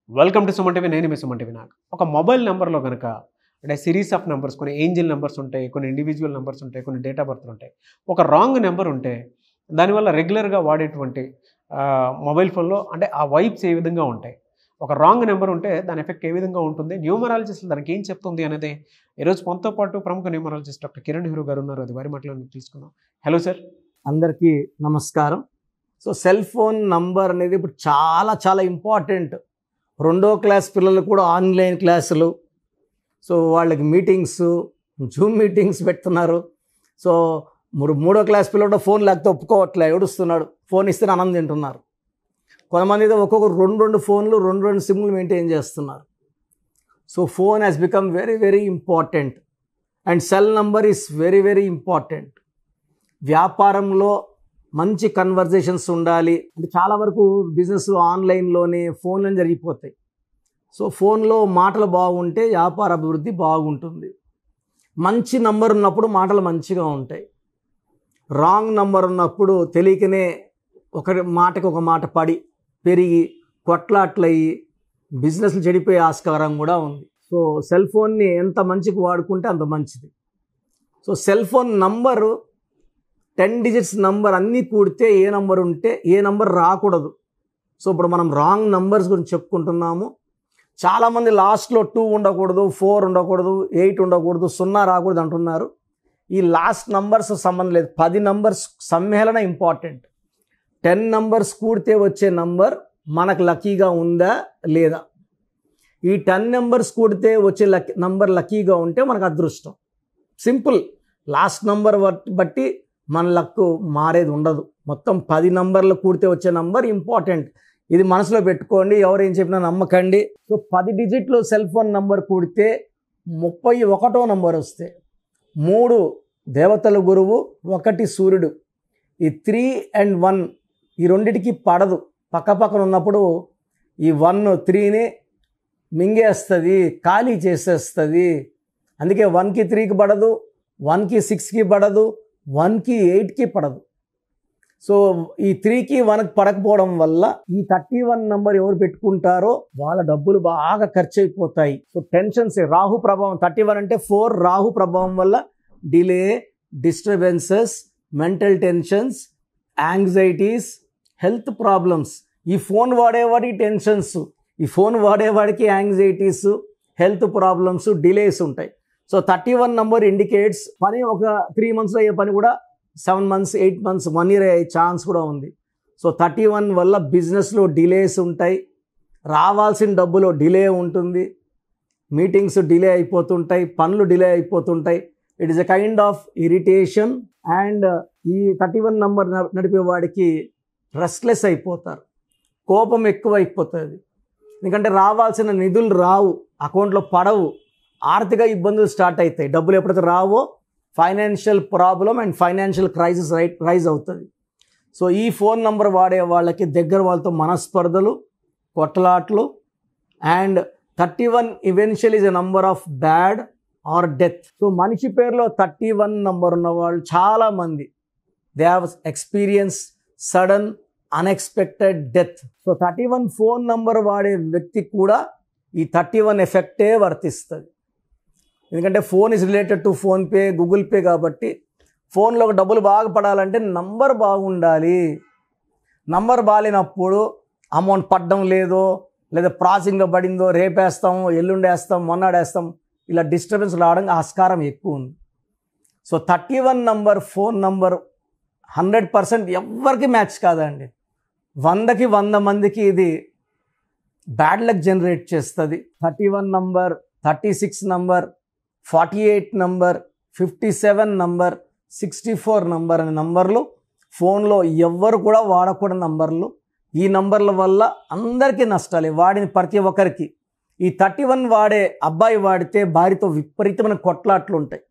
Welcome to Suman TV. నేను మీ Suman TV. నాకు ఒక మొబైల్ నెంబర్లో కనుక అంటే సిరీస్ ఆఫ్ నెంబర్స్, కొన్ని ఏంజిల్ నెంబర్స్ ఉంటాయి, కొన్ని ఇండివిజువల్ నెంబర్స్ ఉంటాయి, కొన్ని డేట్ ఆఫ్ బర్త్లు ఉంటాయి. ఒక రాంగ్ నెంబర్ ఉంటే దానివల్ల రెగ్యులర్గా వాడేటువంటి మొబైల్ ఫోన్లో అంటే ఆ వైబ్స్ ఏ విధంగా ఉంటాయి, ఒక రాంగ్ నెంబర్ ఉంటే దాని ఎఫెక్ట్ ఏ విధంగా ఉంటుంది, న్యూమరాలజిస్ట్ దానికి ఏం చెప్తుంది అనేది ఈరోజు మనతో పాటు ప్రముఖ న్యూమరాలజిస్ట్ డాక్టర్ కిరణ్ నెహ్రూ గారు ఉన్నారు. అది వారి మాటలో తీసుకుందాం. Hello sir. అందరికీ నమస్కారం. సో సెల్ ఫోన్ నంబర్ అనేది ఇప్పుడు చాలా చాలా ఇంపార్టెంట్. 2వ క్లాస్ పిల్లలు కూడా ఆన్లైన్ క్లాసులు, సో వాళ్ళకి మీటింగ్స్, జూమ్ మీటింగ్స్ పెడుతున్నారు. సో 3వ క్లాస్ పిల్లలు ఫోన్ లేకపోతే ఒప్పుకోవట్లే, ఏడుస్తున్నాడు. ఫోన్ ఇస్తే ఆనందం తింటున్నారు. కొంతమంది అయితే ఒక్కొక్కరు 2 ఫోన్లు 2 సిమ్లు మెయింటైన్ చేస్తున్నారు. So phone has become very very important and cell number is very very important. వ్యాపారంలో మంచి కన్వర్జేషన్స్ ఉండాలి అంటే చాలా వరకు బిజినెస్ ఆన్లైన్లోనే ఫోన్లో జరిగిపోతాయి. సో ఫోన్లో మాటలు బాగుంటే వ్యాపార అభివృద్ధి బాగుంటుంది. మంచి నంబర్ ఉన్నప్పుడు మాటలు మంచిగా ఉంటాయి. రాంగ్ నంబర్ ఉన్నప్పుడు తెలియకనే ఒక మాటకి ఒక మాట పడి పెరిగి కొట్లాట్లయ్యి బిజినెస్లు చెడిపోయే ఆస్కారం కూడా ఉంది. సో సెల్ ఫోన్ని ఎంత మంచికి వాడుకుంటే అంత మంచిది. So cell phone number 10 digits number అన్నీ కూడితే ఏ నంబర్ ఉంటే ఏ నంబర్ రాకూడదు. సో ఇప్పుడు మనం రాంగ్ నంబర్స్ గురించి చెప్పుకుంటున్నాము. చాలామంది లాస్ట్లో 2 ఉండకూడదు, 4 ఉండకూడదు, 8 ఉండకూడదు, 0 రాకూడదు అంటున్నారు. ఈ లాస్ట్ నంబర్స్ సంబంధం లేదు. 10 నంబర్స్ సమ్మేళన ఇంపార్టెంట్. 10 నంబర్స్ కూడితే వచ్చే నంబర్ మనకు లక్కీగా ఉందా లేదా, ఈ 10 నెంబర్స్ కూడితే వచ్చే నంబర్ లక్కీగా ఉంటే మనకు అదృష్టం. సింపుల్. లాస్ట్ నంబర్ బట్టి మన లక్ మారేది ఉండదు. మొత్తం 10 నంబర్లు కూడితే వచ్చే నంబర్ ఇంపార్టెంట్. ఇది మనసులో పెట్టుకోండి, ఎవరేం చెప్పినా నమ్మకండి. సో 10 డిజిట్లు సెల్ ఫోన్ నంబర్ కూడితే 31వ నంబర్ వస్తే 3 దేవతల గురువు, 1 సూర్యుడు. ఈ 3 and 1 ఈ రెండిటికి పడదు. పక్కపక్కన ఉన్నప్పుడు ఈ 1 3ని మింగేస్తుంది, ఖాళీ చేసేస్తుంది. అందుకే 1కి 3కి పడదు, 1కి 6కి పడదు, 1కి 8కి పడదు. సో ఈ 3కి 1కి పడకపోవడం వల్ల ఈ 31 నంబర్ ఎవరు పెట్టుకుంటారో వాళ్ళ డబ్బులు బాగా ఖర్చు అయిపోతాయి. సో టెన్షన్స్, రాహు ప్రభావం 31 అంటే 4 రాహు ప్రభావం వల్ల delay, disturbances, mental tensions, anxieties, health problems. ఈ ఫోన్ వాడేవాడికి టెన్షన్స్, ఈ ఫోన్ వాడేవాడికి యాంగ్జైటీస్, హెల్త్ ప్రాబ్లమ్స్, డిలేస్ ఉంటాయి. సో 31 నంబర్ ఇండికేట్స్ పని ఒక 3 monthsలో అయ్యే పని కూడా 7 months, 8 months, 1 year అయ్యే ఛాన్స్ కూడా ఉంది. సో 31 వల్ల బిజినెస్లో డిలేస్ ఉంటాయి, రావాల్సిన డబ్బులో డిలే ఉంటుంది, మీటింగ్స్ డిలే అయిపోతుంటాయి, పనులు డిలే అయిపోతుంటాయి. It is a kind of irritation. And ఈ 31 నంబర్ నడిపే వాడికి రెస్ట్లెస్ అయిపోతారు, కోపం ఎక్కువ అయిపోతుంది. ఎందుకంటే రావాల్సిన నిధులు రావు, అకౌంట్లో పడవు, ఆర్థిక ఇబ్బందులు స్టార్ట్ అవుతాయి. డబ్బులు ఎప్పుడైతే రావో financial problem and financial crisis rise అవుతుంది. సో ఈ ఫోన్ నంబర్ వాడే వాళ్ళకి దగ్గర వాళ్ళతో మనస్పర్ధలు, కొట్లాట్లు. And 31 eventual is a number of bad or death. So మనిషి పేరులో 31 నంబర్ ఉన్న వాళ్ళు చాలామంది they have experience sudden unexpected death. So 31 phone number వాడే వ్యక్తికి కూడా ఈ 31 ఎఫెక్టే వర్తిస్తుంది. ఎందుకంటే phone is related to PhonePe, Google Pay కాబట్టి ఫోన్లో డబ్బులు బాగా పడాలంటే నంబర్ బాగుండాలి. నంబర్ బాగాలేనప్పుడు అమౌంట్ పడడం లేదో, లేదా ప్రాసెసింగ్లో పడిందో, రేపేస్తాం, ఎల్లుండేస్తాం, మొన్నాడేస్తాం, ఇలా డిస్టర్బెన్స్ రావడానికి ఆస్కారం ఎక్కువ ఉంది. సో 31 నంబర్ ఫోన్ నంబర్ 100% ఎవరికి మ్యాచ్ కాదండి. 100కి 100 మందికి ఇది బ్యాడ్ లక్ జనరేట్ చేస్తుంది. 31 number, 36 number, 48 number, 57 number, 64 number అనే నంబర్లు ఫోన్లో ఎవ్వరు కూడా వాడకూడని నంబర్లు. ఈ నంబర్ల వల్ల అందరికీ నష్టాలే, వాడిన ప్రతి ఒక్కరికి. ఈ 31 వాడే అబ్బాయి వాడితే భార్యతో విపరీతమైన కొట్లాట్లు ఉంటాయి,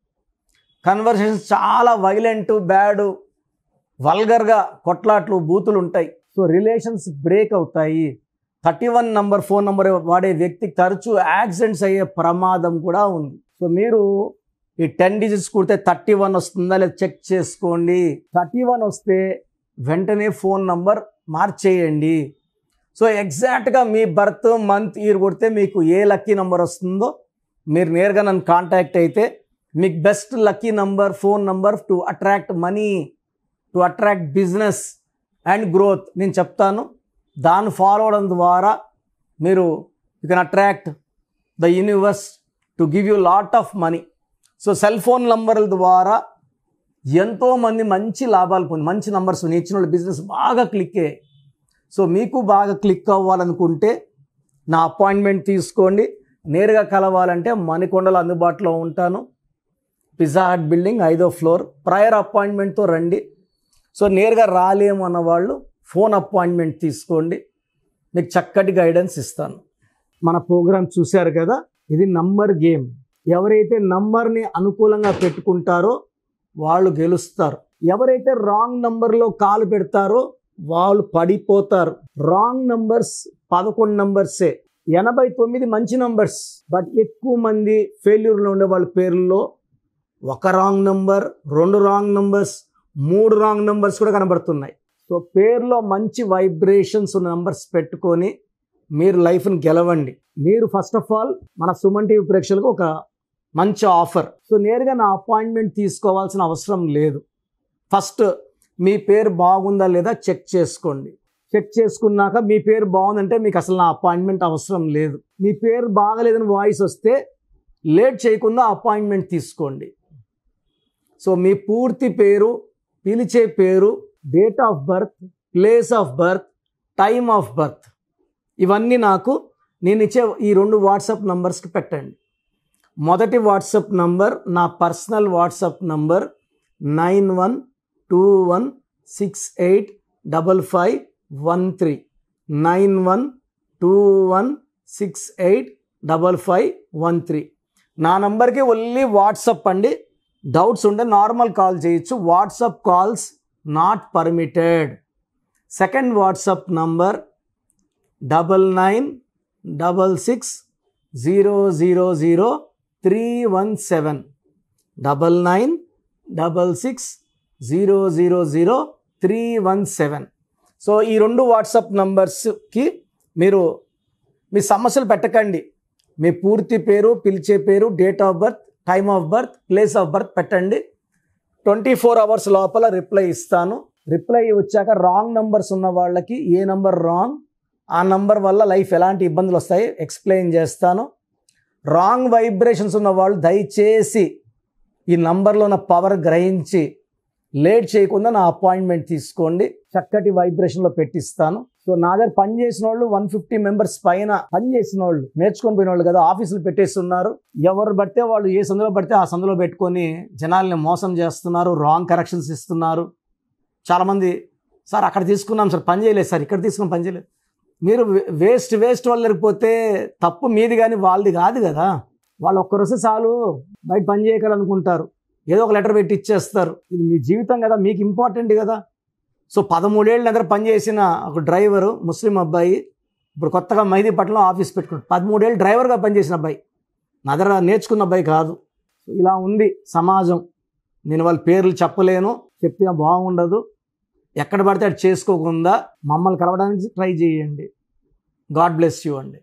కన్వర్సేషన్స్ చాలా వైలెంట్, బ్యాడ్, వల్గర్గా కొట్లాట్లు, బూతులు ఉంటాయి. సో రిలేషన్స్ బ్రేక్ అవుతాయి. 31 నంబర్ ఫోన్ నంబర్ వాడే వ్యక్తికి తరచూ యాక్సిడెంట్స్ అయ్యే ప్రమాదం కూడా ఉంది. సో మీరు ఈ 10 డిజిట్స్ కుడితే 31 వస్తుందా లేదా చెక్ చేసుకోండి. 31 వస్తే వెంటనే ఫోన్ నంబర్ మార్చేయండి. సో ఎగ్జాక్ట్గా మీ బర్త్ మంత్ ఇయర్ కొడితే మీకు ఏ లక్కీ నెంబర్ వస్తుందో మీరు నేరుగా నన్ను కాంటాక్ట్ అయితే మీకు best lucky number, phone number to attract money, to attract business and growth నేను చెప్తాను. దాన్ని ఫాలో అవడం ద్వారా మీరు you can attract the universe to give you lot of money. So cell phone నంబర్ల ద్వారా ఎంతోమంది మంచి లాభాలు పొంది, మంచి నంబర్స్ ఇచ్చిన వాళ్ళు బిజినెస్ బాగా క్లిక్ అయ్యాయి. సో మీకు బాగా క్లిక్ అవ్వాలనుకుంటే నా అపాయింట్మెంట్ తీసుకోండి. నేరుగా కలవాలంటే మణికొండలో అందుబాటులో ఉంటాను. పిజ్జా హట్ బిల్డింగ్ 5వ ఫ్లోర్. ప్రయర్ అపాయింట్మెంట్తో రండి. సో నేరుగా రాలేము అన్న వాళ్ళు ఫోన్ అపాయింట్మెంట్ తీసుకోండి, మీకు చక్కటి గైడెన్స్ ఇస్తాను. మన ప్రోగ్రామ్ చూశారు కదా, ఇది నంబర్ గేమ్. ఎవరైతే నంబర్ని అనుకూలంగా పెట్టుకుంటారో వాళ్ళు గెలుస్తారు. ఎవరైతే రాంగ్ నంబర్లో కాలు పెడతారో వాళ్ళు పడిపోతారు. రాంగ్ నంబర్స్ 11 నంబర్సే, 89 మంచి నంబర్స్. బట్ ఎక్కువ మంది ఫెయిల్యూర్లో ఉండే వాళ్ళ పేర్లలో ఒక wrong number, 2 wrong numbers, 3 wrong numbers కూడా కనబడుతున్నాయి. సో పేరులో మంచి వైబ్రేషన్స్ ఉన్న నంబర్స్ పెట్టుకొని మీరు లైఫ్ని గెలవండి. మీరు ఫస్ట్ ఆఫ్ ఆల్ మన సుమన్ టీవీ ప్రేక్షకులకు ఒక మంచి ఆఫర్. సో నేరుగా నా అపాయింట్మెంట్ తీసుకోవాల్సిన అవసరం లేదు. ఫస్ట్ మీ పేరు బాగుందా లేదా చెక్ చేసుకోండి. చెక్ చేసుకున్నాక మీ పేరు బాగుందంటే మీకు అసలు నా అపాయింట్మెంట్ అవసరం లేదు. మీ పేరు బాగలేదని వాయిస్ వస్తే లేట్ చేయకుండా అపాయింట్మెంట్ తీసుకోండి. సో మీ పూర్తి పేరు, పిలిచే పేరు, date of birth, place of birth, time of birth, ఇవన్నీ నాకు నేను ఇచ్చే ఈ 2 వాట్సాప్ నంబర్స్కి పెట్టండి. మొదటి వాట్సాప్ నంబర్ నా పర్సనల్ వాట్సాప్ నంబర్ 9121685513, 9121685513. నా నంబర్కి ఓన్లీ వాట్సాప్ అండి. డౌట్స్ ఉంటే నార్మల్ కాల్ చేయొచ్చు. WhatsApp calls not permitted. Second WhatsApp number 9966000317, 9966000317. So ఈ 2 వాట్సాప్ నంబర్స్కి మీరు మీ సమస్యలు పెట్టకండి. మీ పూర్తి పేరు, పిలిచే పేరు, date of birth, time of birth, place of birth పెట్టండి. 24 అవర్స్ లోపల రిప్లై ఇస్తాను. రిప్లై వచ్చాక రాంగ్ నంబర్స్ ఉన్న వాళ్ళకి ఏ నంబర్ రాంగ్, ఆ నంబర్ వల్ల లైఫ్ ఎలాంటి ఇబ్బందులు వస్తాయి ఎక్స్ప్లెయిన్ చేస్తాను. రాంగ్ వైబ్రేషన్స్ ఉన్న వాళ్ళు దయచేసి ఈ నంబర్లో ఉన్న పవర్ గ్రహించి లేట్ చేయకుండా నా అపాయింట్మెంట్ తీసుకోండి. చక్కటి వైబ్రేషన్లో పెట్టిస్తాను. సో నా దగ్గర పనిచేసిన వాళ్ళు 150 మెంబర్స్ పైన పనిచేసిన వాళ్ళు, నేర్చుకొని పోయిన వాళ్ళు కదా, ఆఫీసులు పెట్టేస్తున్నారు. ఎవరు పడితే వాళ్ళు ఏ సందులో పడితే ఆ సందులో పెట్టుకొని జనాల్ని మోసం చేస్తున్నారు, రాంగ్ కరెక్షన్స్ ఇస్తున్నారు. చాలామంది సార్ అక్కడ తీసుకున్నాం సార్ పని చేయలేదు, సార్ ఇక్కడ తీసుకున్నాం పని చేయలేదు. మీరు వేస్ట్ వాళ్ళు లేకపోతే తప్పు మీది కానీ వాళ్ళది కాదు కదా. వాళ్ళు ఒక్కరోజు చాలు బయట పని చేయగలనుకుంటారు, ఏదో ఒక లెటర్ పెట్టి ఇచ్చేస్తారు. ఇది మీ జీవితం కదా, మీకు ఇంపార్టెంట్ కదా. సో 13 ఏళ్ళ దగ్గర పనిచేసిన ఒక డ్రైవరు, ముస్లిం అబ్బాయి, ఇప్పుడు కొత్తగా మైదీపట్నంలో ఆఫీస్ పెట్టుకున్నాడు. 13 ఏళ్ళు డ్రైవర్గా పనిచేసిన అబ్బాయి, నా దగ్గర నేర్చుకున్న అబ్బాయి కాదు. ఇలా ఉంది సమాజం. నేను వాళ్ళ పేర్లు చెప్పలేను, చెప్తే బాగుండదు. ఎక్కడ పడితే అది చేసుకోకుండా మమ్మల్ని కలవడానికి ట్రై చేయండి. గాడ్ బ్లెస్ యూ అండి.